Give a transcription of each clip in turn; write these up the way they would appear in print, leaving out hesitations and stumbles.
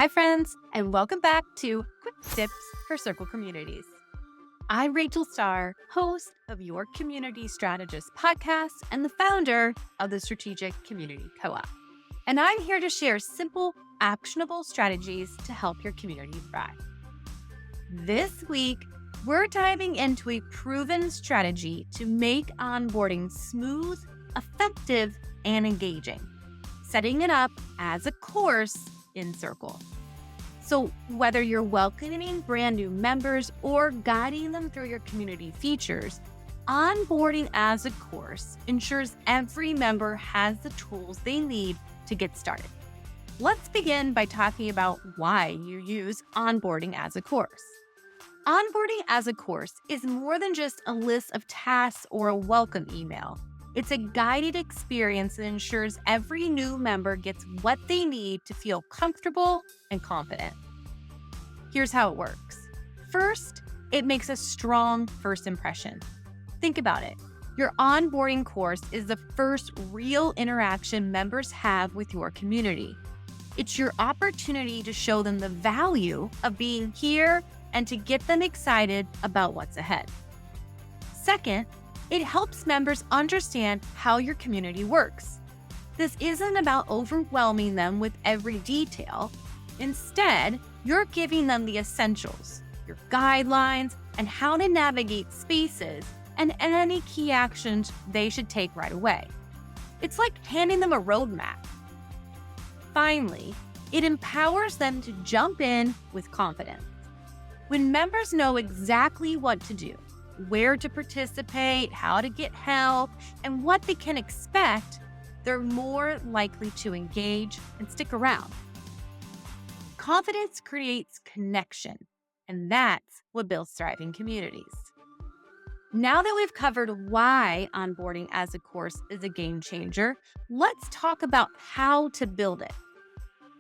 Hi, friends, and welcome back to Quick Tips for Circle Communities. I'm Rachel Starr, host of Your Community Strategist Podcast and the founder of the Strategic Community Co-op. And I'm here to share simple, actionable strategies to help your community thrive. This week, we're diving into a proven strategy to make onboarding smooth, effective, and engaging, setting it up as a course in Circle. So whether you're welcoming brand new members or guiding them through your community features, onboarding as a course ensures every member has the tools they need to get started. Let's begin by talking about why you use onboarding as a course. Onboarding as a course is more than just a list of tasks or a welcome email. It's a guided experience that ensures every new member gets what they need to feel comfortable and confident. Here's how it works. First, it makes a strong first impression. Think about it. Your onboarding course is the first real interaction members have with your community. It's your opportunity to show them the value of being here and to get them excited about what's ahead. Second, it helps members understand how your community works. This isn't about overwhelming them with every detail. Instead, you're giving them the essentials, your guidelines, and how to navigate spaces and any key actions they should take right away. It's like handing them a roadmap. Finally, it empowers them to jump in with confidence. When members know exactly what to do, where to participate, how to get help, and what they can expect, they're more likely to engage and stick around. Confidence creates connection, and that's what builds thriving communities. Now that we've covered why onboarding as a course is a game changer, let's talk about how to build it.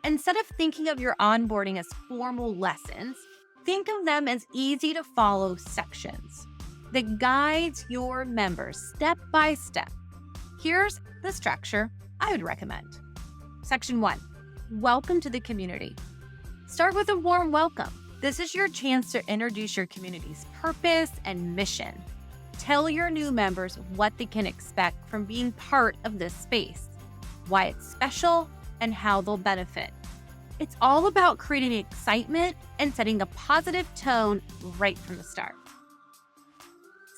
Instead of thinking of your onboarding as formal lessons, think of them as easy to follow sections that guides your members step by step. Here's the structure I would recommend. Section 1, welcome to the community. Start with a warm welcome. This is your chance to introduce your community's purpose and mission. Tell your new members what they can expect from being part of this space, why it's special, and how they'll benefit. It's all about creating excitement and setting a positive tone right from the start.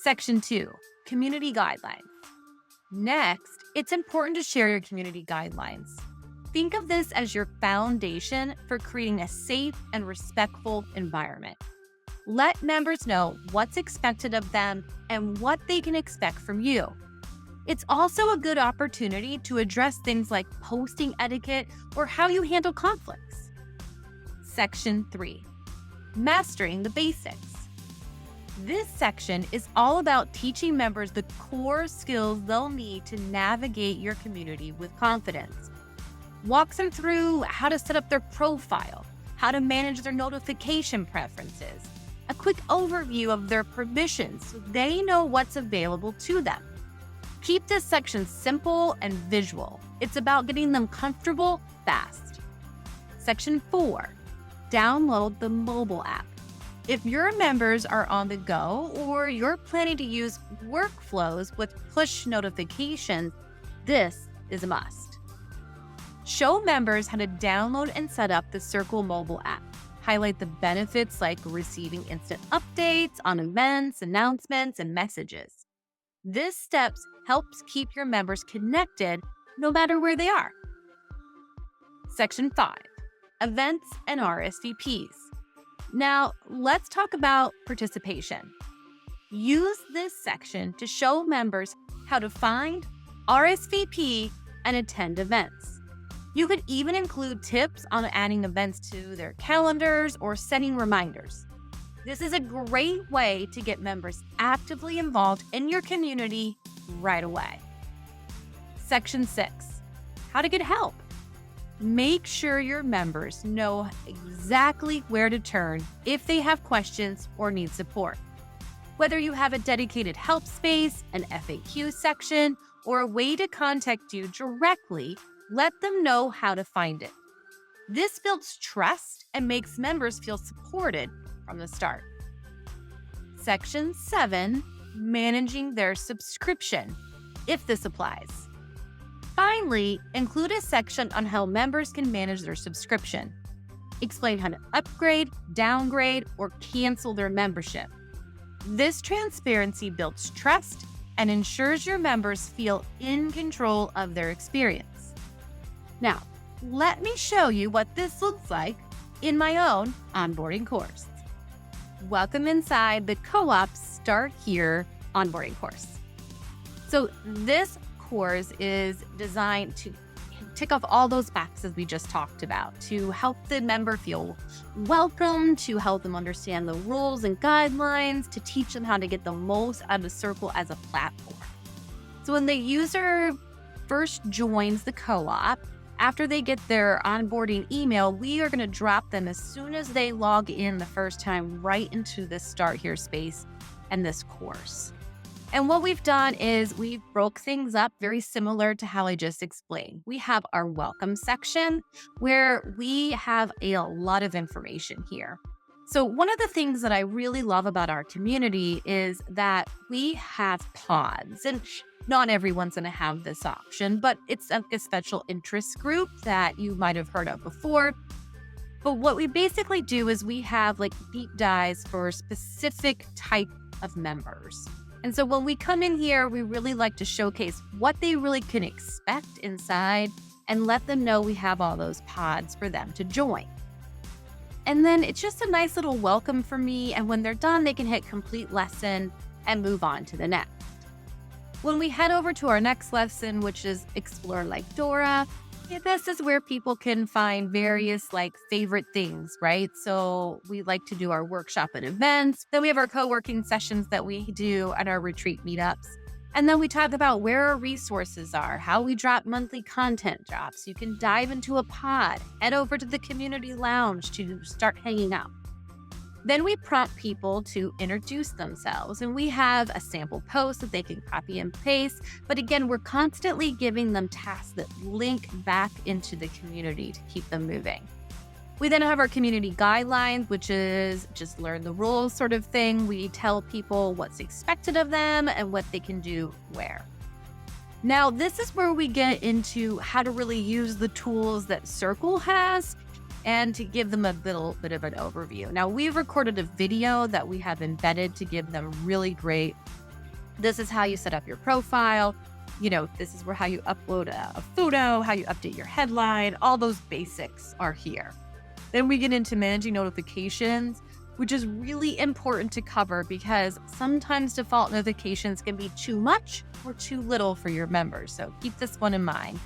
Section 2, community guidelines. Next, it's important to share your community guidelines. Think of this as your foundation for creating a safe and respectful environment. Let members know what's expected of them and what they can expect from you. It's also a good opportunity to address things like posting etiquette or how you handle conflicts. Section 3, mastering the basics. This section is all about teaching members the core skills they'll need to navigate your community with confidence. Walk them through how to set up their profile, how to manage their notification preferences, a quick overview of their permissions so they know what's available to them. Keep this section simple and visual. It's about getting them comfortable fast. Section 4, download the mobile app. If your members are on the go or you're planning to use workflows with push notifications, this is a must. Show members how to download and set up the Circle mobile app. Highlight the benefits like receiving instant updates on events, announcements, and messages. This steps helps keep your members connected no matter where they are. Section 5, events and RSVPs. Now, let's talk about participation. Use this section to show members how to find, RSVP, and attend events. You could even include tips on adding events to their calendars or setting reminders. This is a great way to get members actively involved in your community right away. Section 6, how to get help. Make sure your members know exactly where to turn if they have questions or need support. Whether you have a dedicated help space, an FAQ section, or a way to contact you directly, let them know how to find it. This builds trust and makes members feel supported from the start. Section 7, managing their subscription, if this applies. Finally, include a section on how members can manage their subscription. Explain how to upgrade, downgrade, or cancel their membership. This transparency builds trust and ensures your members feel in control of their experience. Now, let me show you what this looks like in my own onboarding course. Welcome inside the Co-op Start Here onboarding course. So this course is designed to tick off all those boxes we just talked about, to help the member feel welcome, to help them understand the rules and guidelines, to teach them how to get the most out of Circle as a platform. So when the user first joins the co-op, after they get their onboarding email, we are going to drop them as soon as they log in the first time right into this Start Here space and this course. And what we've done is we've broke things up very similar to how I just explained. We have our welcome section where we have a lot of information here. So one of the things that I really love about our community is that we have pods, and not everyone's going to have this option, but it's like a special interest group that you might have heard of before. But what we basically do is we have like deep dives for specific type of members. And so when we come in here, we really like to showcase what they really can expect inside and let them know we have all those pods for them to join. And then it's just a nice little welcome for me. And when they're done, they can hit complete lesson and move on to the next. When we head over to our next lesson, which is Explore Like Dora, this is where people can find various favorite things, right? So we like to do our workshop and events. Then we have our co-working sessions that we do at our retreat meetups. And then we talk about where our resources are, how we drop monthly content drops. You can dive into a pod, head over to the community lounge to start hanging out. Then we prompt people to introduce themselves, and we have a sample post that they can copy and paste. But again, we're constantly giving them tasks that link back into the community to keep them moving. We then have our community guidelines, which is just learn the rules sort of thing. We tell people what's expected of them and what they can do where. Now, this is where we get into how to really use the tools that Circle has and to give them a little bit of an overview. Now, we've recorded a video that we have embedded to give them really great. This is how you set up your profile. This is how you upload a photo, how you update your headline. All those basics are here. Then we get into managing notifications, which is really important to cover because sometimes default notifications can be too much or too little for your members. So keep this one in mind.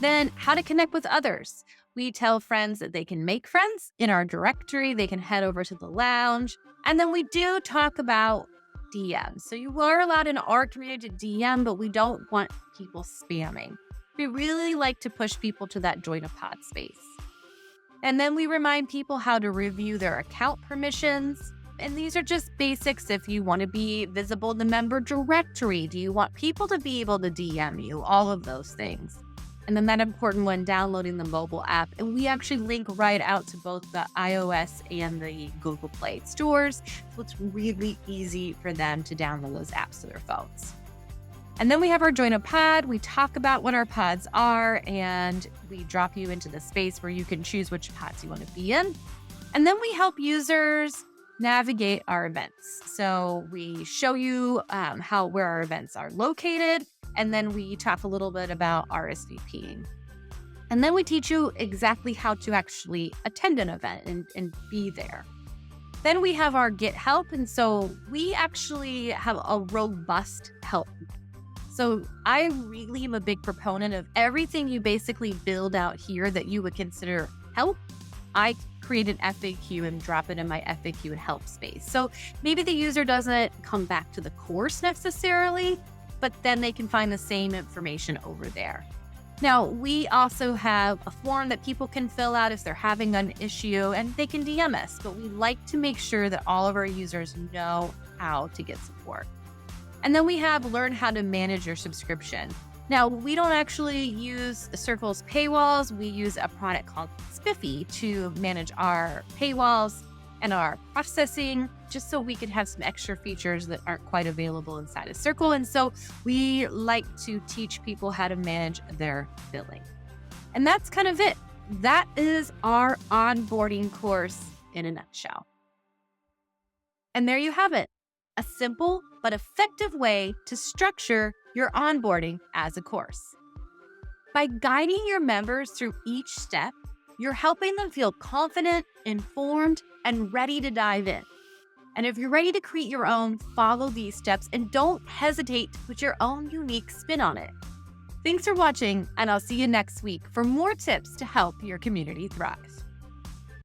Then how to connect with others. We tell friends that they can make friends in our directory. They can head over to the lounge. And then we do talk about DMs. So you are allowed in our community to DM, but we don't want people spamming. We really like to push people to that join a pod space. And then we remind people how to review their account permissions. And these are just basics if you want to be visible in the member directory. Do you want people to be able to DM you? All of those things. And then that important one, downloading the mobile app. And we actually link right out to both the iOS and the Google Play stores. So it's really easy for them to download those apps to their phones. And then we have our Join a Pod. We talk about what our pods are, and we drop you into the space where you can choose which pods you want to be in. And then we help users navigate our events. So we show you where our events are located. And then we talk a little bit about RSVPing. And then we teach you exactly how to actually attend an event and be there. Then we have our Get Help. And so we actually have a robust help. So I really am a big proponent of everything you basically build out here that you would consider help. I create an FAQ and drop it in my FAQ and help space. So maybe the user doesn't come back to the course necessarily, but then they can find the same information over there. Now, we also have a form that people can fill out if they're having an issue, and they can DM us, but we like to make sure that all of our users know how to get support. And then we have learn how to manage your subscription. Now, we don't actually use Circle's paywalls. We use a product called Spiffy to manage our paywalls and our processing, just so we could have some extra features that aren't quite available inside of Circle. And so we like to teach people how to manage their billing. And that's kind of it. That is our onboarding course in a nutshell. And there you have it, a simple but effective way to structure your onboarding as a course. By guiding your members through each step, you're helping them feel confident, informed, and ready to dive in. And if you're ready to create your own, follow these steps and don't hesitate to put your own unique spin on it. Thanks for watching, and I'll see you next week for more tips to help your community thrive.